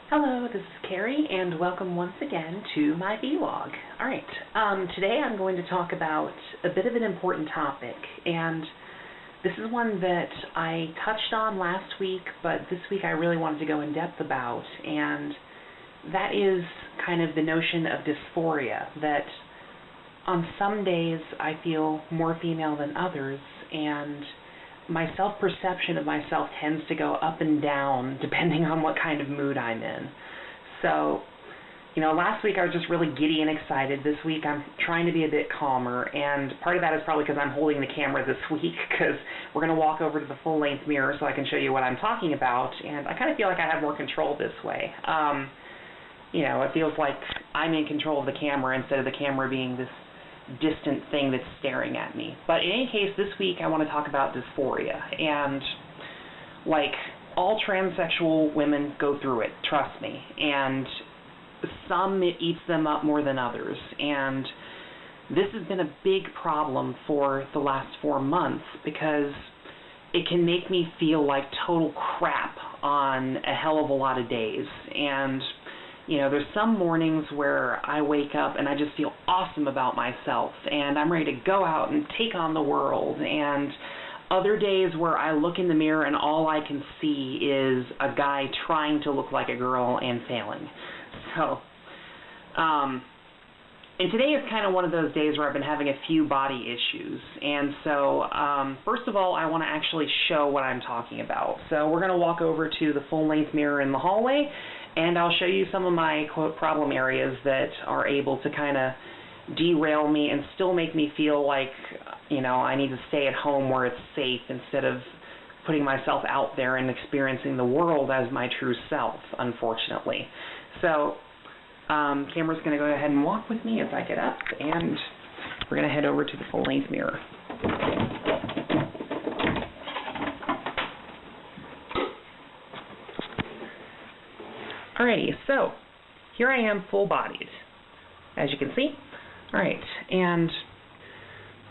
Hello, this is Carrie, and welcome once again to my vlog. Alright, today I'm going to talk about a bit of an important topic, and this is one that I touched on last week, but this week I really wanted to go in depth about, and that is kind of the notion of dysphoria, that on some days I feel more female than others, and my self-perception of myself tends to go up and down depending on what kind of mood I'm in. So, last week I was just really giddy and excited. This week I'm trying to be a bit calmer, and part of that is probably because I'm holding the camera this week, because we're going to walk over to the full-length mirror so I can show you what I'm talking about, and I kind of feel like I have more control this way. It feels like I'm in control of the camera instead of the camera being this distant thing that's staring at me. But in any case, this week I want to talk about dysphoria, and all transsexual women go through it, trust me, and some it eats them up more than others, and this has been a big problem for the last 4 months because it can make me feel like total crap on a hell of a lot of days. And there's some mornings where I wake up and I just feel awesome about myself and I'm ready to go out and take on the world, and other days where I look in the mirror and all I can see is a guy trying to look like a girl and failing. So, and today is kind of one of those days where I've been having a few body issues, and so first of all I want to actually show what I'm talking about. So we're going to walk over to the full-length mirror in the hallway, and I'll show you some of my, quote, problem areas that are able to kind of derail me and still make me feel like, I need to stay at home where it's safe instead of putting myself out there and experiencing the world as my true self, unfortunately. So, camera's going to go ahead and walk with me as I get up, and we're going to head over to the full-length mirror. Alrighty, so here I am full-bodied, as you can see. Alright, and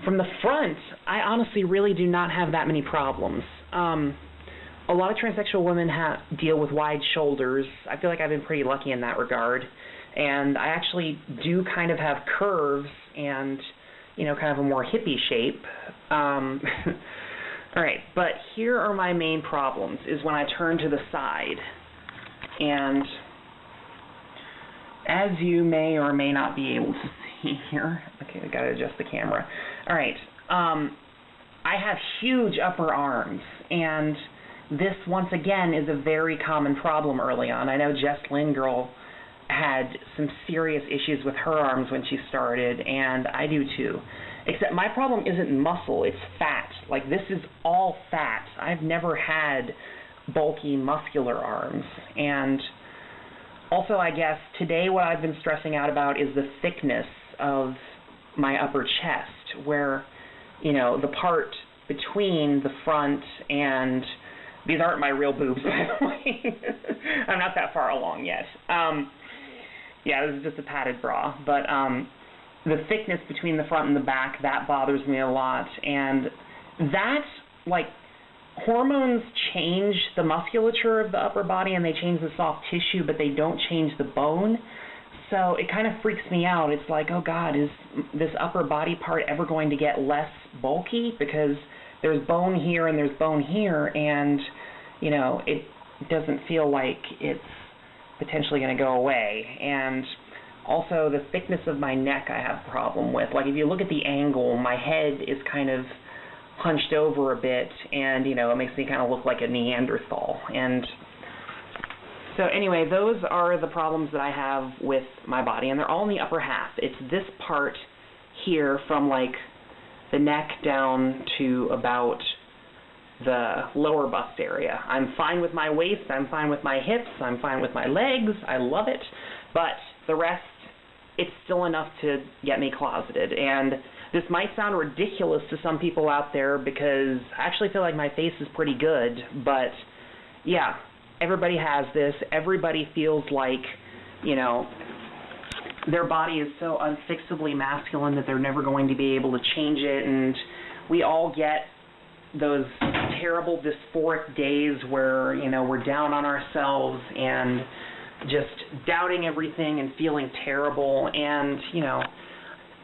from the front, I honestly really do not have that many problems. A lot of transsexual women deal with wide shoulders. I feel like I've been pretty lucky in that regard. And I actually do kind of have curves and, kind of a more hippie shape. Alright, but here are my main problems, is when I turn to the side. And as you may or may not be able to see here, okay, I gotta adjust the camera. Alright, I have huge upper arms, and this once again is a very common problem early on. I know Jess Lynn Girl had some serious issues with her arms when she started, and I do too. Except my problem isn't muscle, it's fat. This is all fat. I've never had bulky muscular arms. And also, I guess today what I've been stressing out about is the thickness of my upper chest, where the part between the front and these aren't my real boobs, by the way. I'm not that far along yet. Yeah, this is just a padded bra, but the thickness between the front and the back, that bothers me a lot, and that, hormones change the musculature of the upper body and they change the soft tissue, but they don't change the bone. So it kind of freaks me out. It's like, oh God, is this upper body part ever going to get less bulky? Because there's bone here and there's bone here, and, it doesn't feel like it's potentially going to go away. And also the thickness of my neck I have a problem with. If you look at the angle, my head is kind of hunched over a bit, and it makes me kind of look like a Neanderthal. And so anyway, those are the problems that I have with my body, and they're all in the upper half. It's this part here from the neck down to about the lower bust area. I'm fine with my waist, I'm fine with my hips, I'm fine with my legs, I love it, but the rest, it's still enough to get me closeted. And this might sound ridiculous to some people out there because I actually feel like my face is pretty good, but yeah, everybody has this. Everybody feels like, their body is so unfixably masculine that they're never going to be able to change it, and we all get those terrible dysphoric days where, we're down on ourselves and just doubting everything and feeling terrible. And, you know,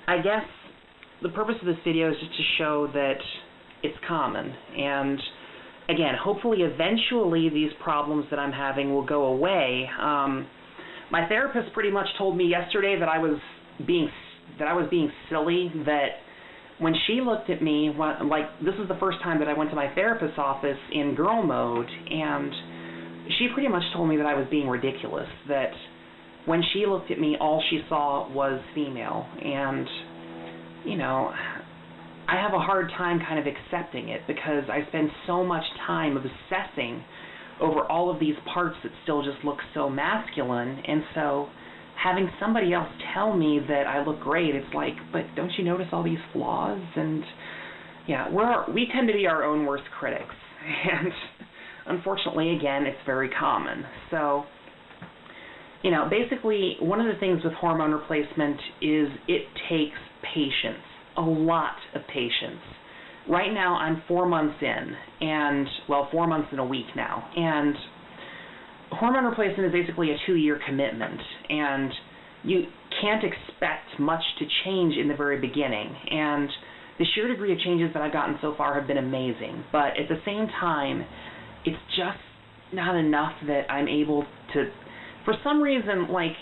I guess the purpose of this video is just to show that it's common. And again, hopefully eventually these problems that I'm having will go away. My therapist pretty much told me yesterday that I was being silly, that when she looked at me, like, this is the first time that I went to my therapist's office in girl mode, and she pretty much told me that I was being ridiculous, that when she looked at me, all she saw was female. And, you know, I have a hard time kind of accepting it because I spend so much time obsessing over all of these parts that still just look so masculine, and so having somebody else tell me that I look great, it's like, but don't you notice all these flaws? And yeah, we tend to be our own worst critics, and unfortunately, again, it's very common. So, you know, basically, one of the things with hormone replacement is it takes patience, a lot of patience. Right now, I'm 4 months in, and, well, 4 months and a week now, and hormone replacement is basically a 2-year commitment, and you can't expect much to change in the very beginning, and the sheer degree of changes that I've gotten so far have been amazing, but at the same time, it's just not enough that I'm able to, for some reason, like,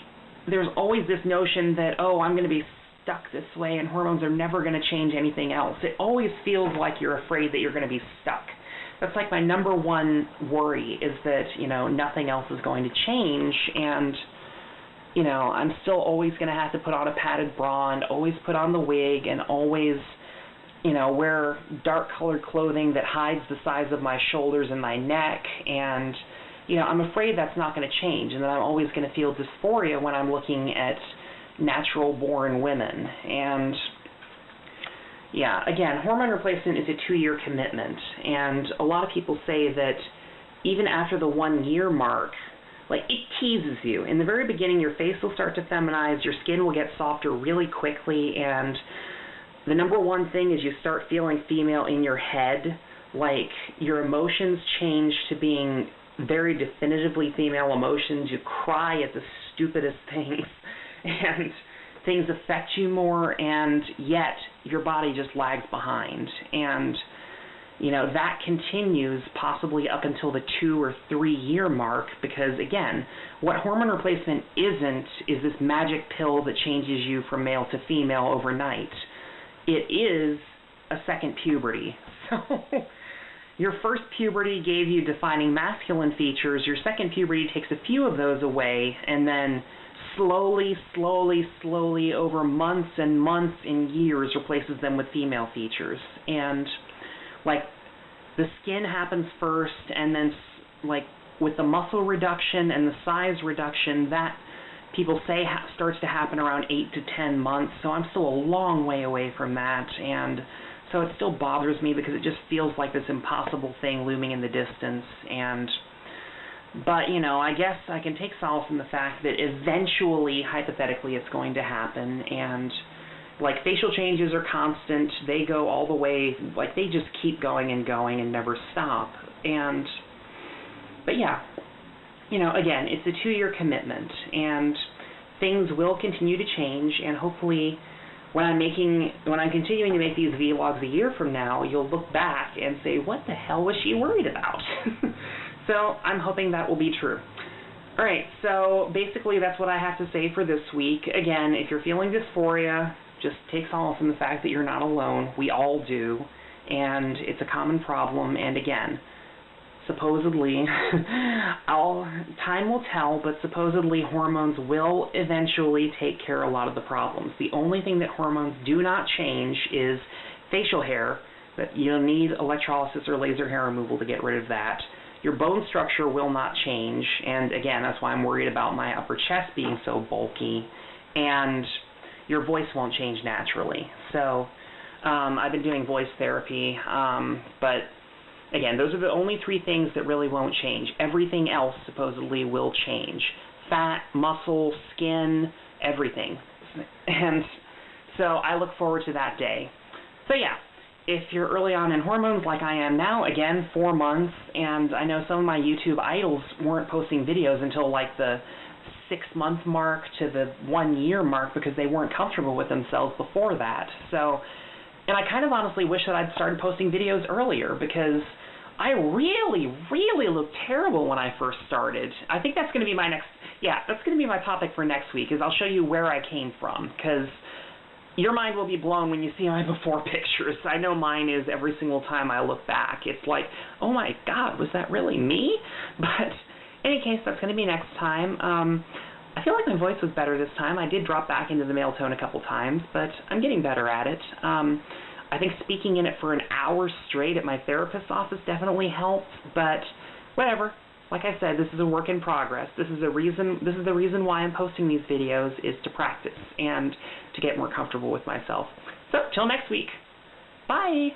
there's always this notion that, oh, I'm going to be stuck this way and hormones are never going to change anything else. It always feels like you're afraid that you're going to be stuck. That's like my number one worry, is that, you know, nothing else is going to change, and, you know, I'm still always going to have to put on a padded bra and always put on the wig and always, you know, wear dark colored clothing that hides the size of my shoulders and my neck, and, you know, I'm afraid that's not going to change, and that I'm always going to feel dysphoria when I'm looking at natural born women. And yeah, again, hormone replacement is a 2-year commitment, and a lot of people say that even after the 1-year mark, like, it teases you. In the very beginning, your face will start to feminize, your skin will get softer really quickly, and the number one thing is you start feeling female in your head, like your emotions change to being very definitively female emotions. You cry at the stupidest things, and things affect you more, and yet your body just lags behind. And, you know, that continues possibly up until the 2 or 3 year mark, because, again, what hormone replacement isn't is this magic pill that changes you from male to female overnight. It is a second puberty. So your first puberty gave you defining masculine features. Your second puberty takes a few of those away, and then slowly over months and months and years replaces them with female features. And, like, the skin happens first, and then, like, with the muscle reduction and the size reduction, that people say starts to happen around 8 to 10 months, so I'm still a long way away from that, and so it still bothers me because it just feels like this impossible thing looming in the distance. But, you know, I guess I can take solace in the fact that eventually, hypothetically, it's going to happen, and, like, facial changes are constant. They go all the way, like, they just keep going and never stop. But yeah, you know, again, it's a 2-year commitment, and things will continue to change, and hopefully when I'm continuing to make these vlogs a year from now, you'll look back and say, what the hell was she worried about? So I'm hoping that will be true. All right, so basically that's what I have to say for this week. Again, if you're feeling dysphoria, just take solace in the fact that you're not alone. We all do, and it's a common problem. And again, supposedly, time will tell, but supposedly hormones will eventually take care of a lot of the problems. The only thing that hormones do not change is facial hair, but you'll need electrolysis or laser hair removal to get rid of that. Your bone structure will not change, and again, that's why I'm worried about my upper chest being so bulky, and your voice won't change naturally. So I've been doing voice therapy, but again, those are the only 3 things that really won't change. Everything else supposedly will change. Fat, muscle, skin, everything. And so I look forward to that day. So yeah, if you're early on in hormones like I am now, again, 4 months, and I know some of my YouTube idols weren't posting videos until like the 6-month mark to the 1-year mark because they weren't comfortable with themselves before that. So, and I kind of honestly wish that I'd started posting videos earlier because I really, really looked terrible when I first started. I think that's going to be my that's going to be my topic for next week, is I'll show you where I came from, because your mind will be blown when you see my before pictures. I know mine is every single time I look back. It's like, oh my God, was that really me? But in any case, that's going to be next time. I feel like my voice was better this time. I did drop back into the male tone a couple times, but I'm getting better at it. I think speaking in it for an hour straight at my therapist's office definitely helped, but whatever. Like I said, this is a work in progress. This is the reason why I'm posting these videos, is to practice and to get more comfortable with myself. So, till next week. Bye!